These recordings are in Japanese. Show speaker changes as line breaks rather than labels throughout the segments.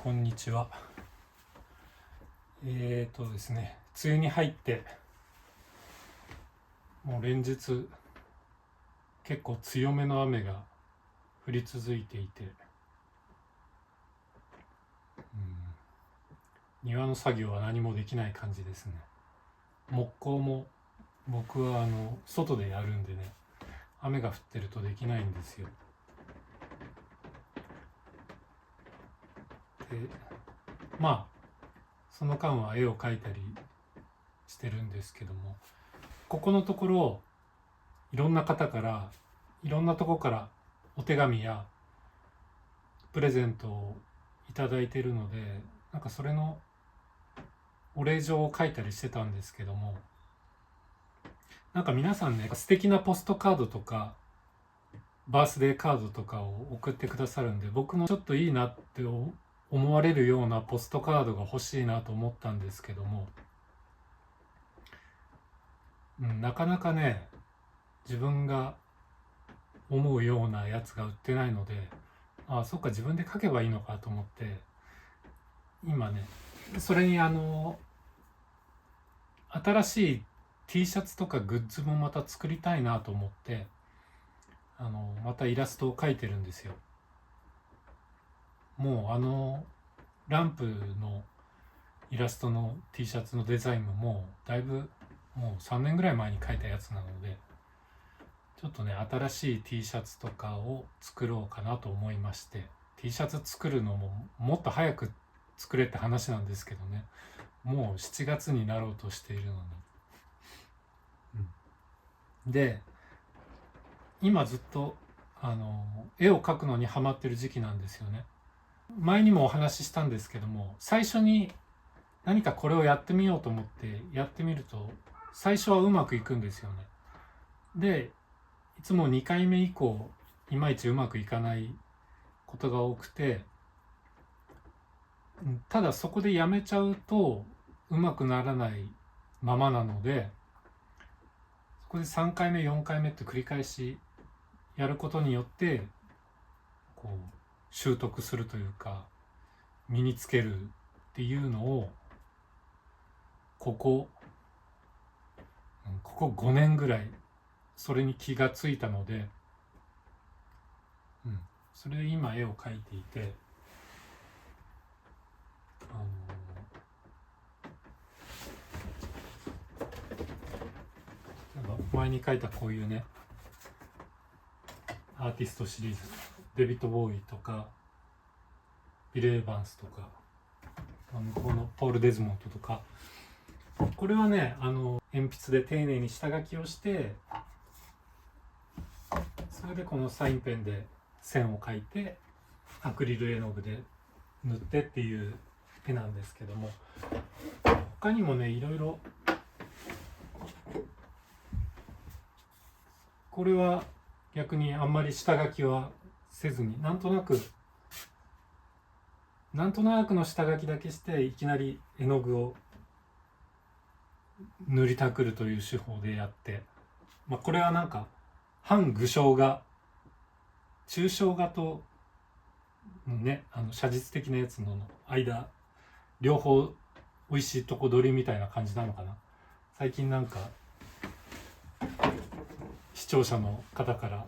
こんにちは。ですね、梅雨に入ってもう連日結構強めの雨が降り続いていて、庭の作業は何もできない感じですね。木工も僕は外でやるんでね、雨が降ってるとできないんですよ。で、まあその間は絵を描いたりしてるんですけども、ここのところいろんな方からいろんなとこからお手紙やプレゼントをいただいているので、なんかそれのお礼状を書いたりしてたんですけども、なんか皆さんね、素敵なポストカードとかバースデーカードとかを送ってくださるんで、僕もちょっといいなって思われるようなポストカードが欲しいなと思ったんですけども、なかなかね、自分が思うようなやつが売ってないので、そっか、自分で書けばいいのかと思って、今ね、それに新しい T シャツとかグッズもまた作りたいなと思って、またイラストを描いてるんですよ。もうランプのイラストの T シャツのデザインももうだいぶもう3年ぐらい前に描いたやつなので、ちょっとね、新しい T シャツとかを作ろうかなと思いまして、 T シャツ作るのももっと早く作れって話なんですけどね、もう7月になろうとしているのに、で今ずっと絵を描くのにハマってる時期なんですよね。前にもお話ししたんですけども、最初に何かこれをやってみようと思ってやってみると最初はうまくいくんですよね。でいつも2回目以降いまいちうまくいかないことが多くて、ただそこでやめちゃうとうまくならないままなので、そこで3回目4回目って繰り返しやることによってこう習得するというか身につけるっていうのをここ5年ぐらいそれに気がついたので、それで今絵を描いていて、前に描いたこういうねアーティストシリーズ、デビッド・ボーイとかビル・エヴァンスとか向こうのポール・デズモンドとか、これはね鉛筆で丁寧に下書きをして、それでこのサインペンで線を描いてアクリル絵の具で塗ってっていう絵なんですけども、他にもねいろいろ、これは逆にあんまり下書きはせずになんとなくの下書きだけしていきなり絵の具を塗りたくるという手法でやって、これはなんか半具象画抽象画とね写実的なやつの間両方美味しいとこ取りみたいな感じなのかな。最近なんか視聴者の方から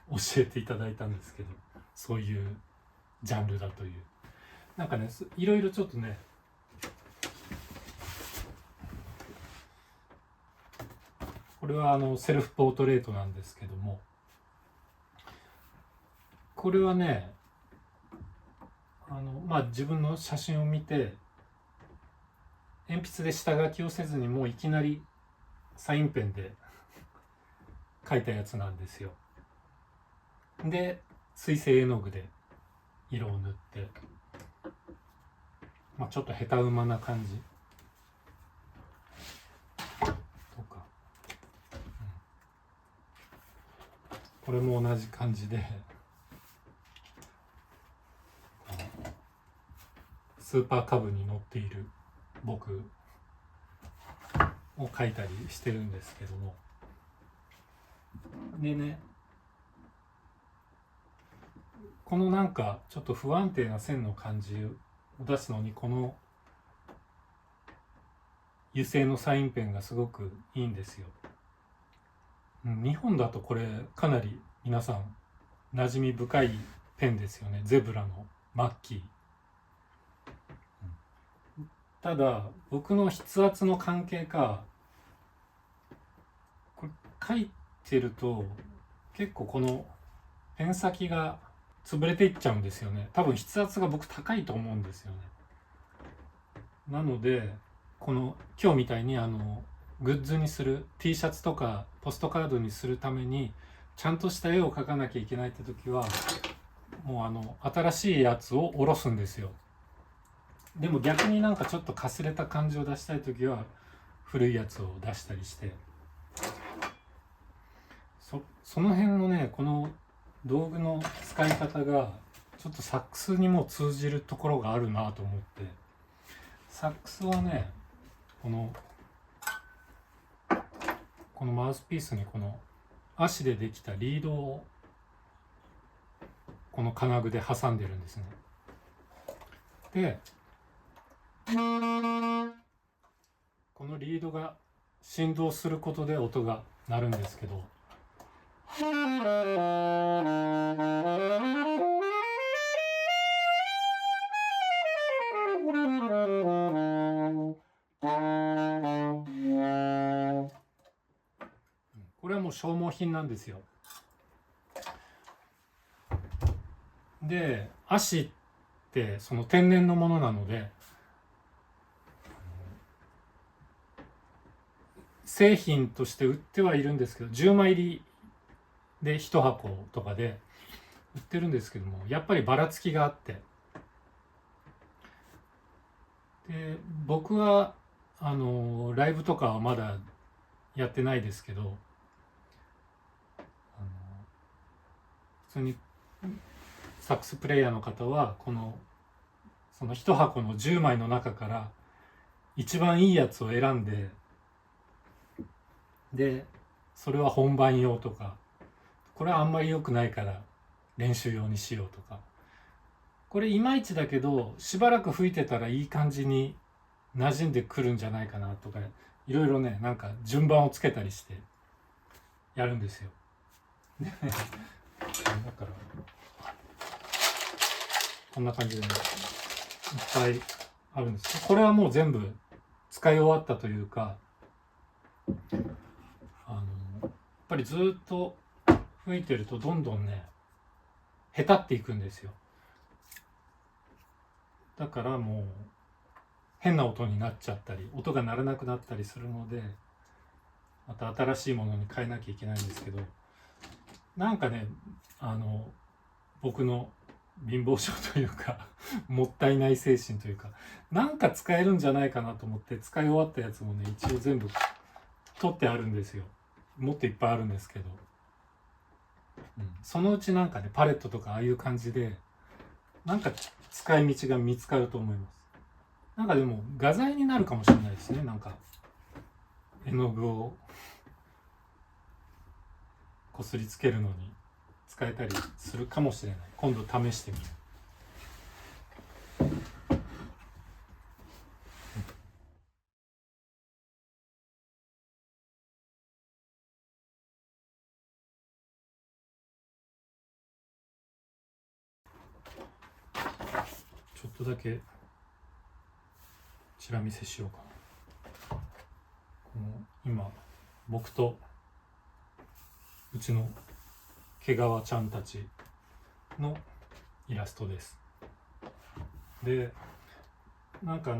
教えていただいたんですけど、そういうジャンルだという、なんかねいろいろちょっとね、これはセルフポートレートなんですけども、これはね自分の写真を見て鉛筆で下書きをせずにもういきなりサインペンで描いたやつなんですよ。で水性絵の具で色を塗って、ちょっと下手馬な感じとか、これも同じ感じでスーパーカブに乗っている僕を描いたりしてるんですけども、でね、このなんかちょっと不安定な線の感じを出すのに、この油性のサインペンがすごくいいんですよ。日本だとこれかなり皆さん馴染み深いペンですよね。ゼブラのマッキー。ただ僕の筆圧の関係か、これ書いてると結構このペン先が潰れていっちゃうんですよね。多分筆圧が僕高いと思うんですよね。なのでこの今日みたいにグッズにする T シャツとかポストカードにするためにちゃんとした絵を描かなきゃいけないって時は、もう新しいやつを下ろすんですよ。でも逆になんかちょっとかすれた感じを出したい時は古いやつを出したりして、その辺のね、この道具の使い方がちょっとサックスにも通じるところがあるなと思って、サックスはね、このマウスピースにこの足でできたリードをこの金具で挟んでるんですね。でこのリードが振動することで音が鳴るんですけど、これはもう消耗品なんですよ。で足ってその天然のものなので、製品として売ってはいるんですけど、10枚入りで1箱とかで売ってるんですけども、やっぱりばらつきがあって、で僕はライブとかはまだやってないですけど、普通にサックスプレイヤーの方はその1箱の10枚の中から一番いいやつを選んで、それは本番用とか、これはあんまり良くないから練習用にしようとか、これいまいちだけどしばらく吹いてたらいい感じに馴染んでくるんじゃないかなとか、いろいろね、なんか順番をつけたりしてやるんですよ。だからこんな感じでね、いっぱいあるんです。これはもう全部使い終わったというか、やっぱりずっと吹いてるとどんどんね、へたっていくんですよ。だからもう変な音になっちゃったり、音が鳴らなくなったりするので、また新しいものに変えなきゃいけないんですけど、なんかね、僕の貧乏症というかもったいない精神というか、なんか使えるんじゃないかなと思って使い終わったやつもね、一応全部取ってあるんですよ。もっといっぱいあるんですけど、そのうちなんかね、パレットとかああいう感じでなんか使い道が見つかると思います。なんかでも画材になるかもしれないですね。なんか絵の具をこすりつけるのに使えたりするかもしれない。今度試してみる。ちょっとだけチラ見せしようかな。今僕とうちの毛皮ちゃんたちのイラストです。でなんか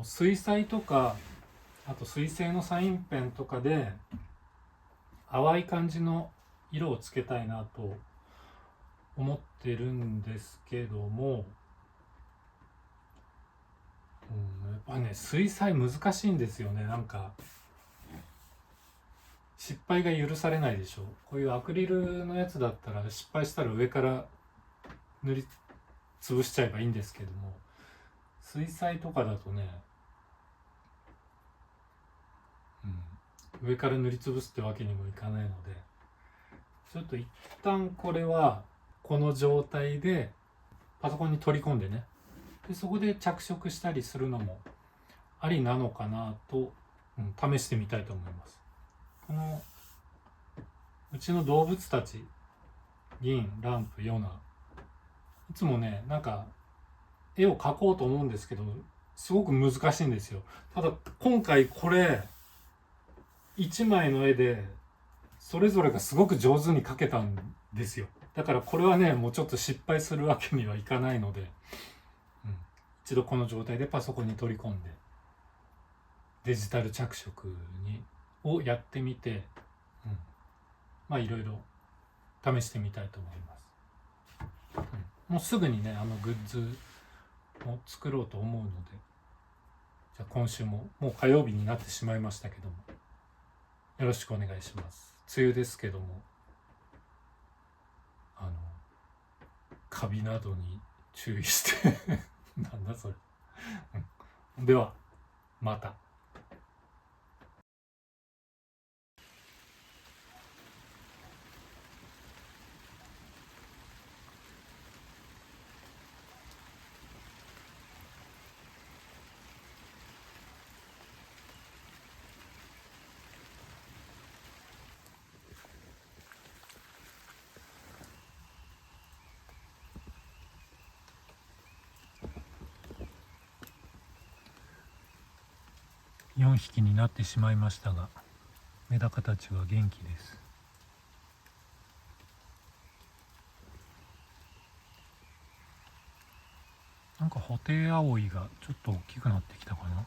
水彩とか、あと水性のサインペンとかで淡い感じの色をつけたいなと思ってるんですけども、やっぱね、水彩難しいんですよね。なんか失敗が許されないでしょ。こういうアクリルのやつだったら失敗したら上から塗りつぶしちゃえばいいんですけども、水彩とかだとね、上から塗りつぶすってわけにもいかないので、ちょっと一旦これはこの状態でパソコンに取り込んでね、でそこで着色したりするのもありなのかなと、試してみたいと思います。このうちの動物たち、銀、ランプ、ヨナ、いつもねなんか絵を描こうと思うんですけどすごく難しいんですよ。ただ今回これ1枚の絵でそれぞれがすごく上手に描けたんですよ。だからこれはねもうちょっと失敗するわけにはいかないので、一度この状態でパソコンに取り込んでデジタル着色をやってみて、まあいろいろ試してみたいと思います。もうすぐにねグッズも作ろうと思うので、じゃあ今週ももう火曜日になってしまいましたけどもよろしくお願いします。梅雨ですけどもカビなどに注意してなんだそれ、ではまた。4匹になってしまいましたがメダカたちは元気です。なんかホテイアオイがちょっと大きくなってきたかな。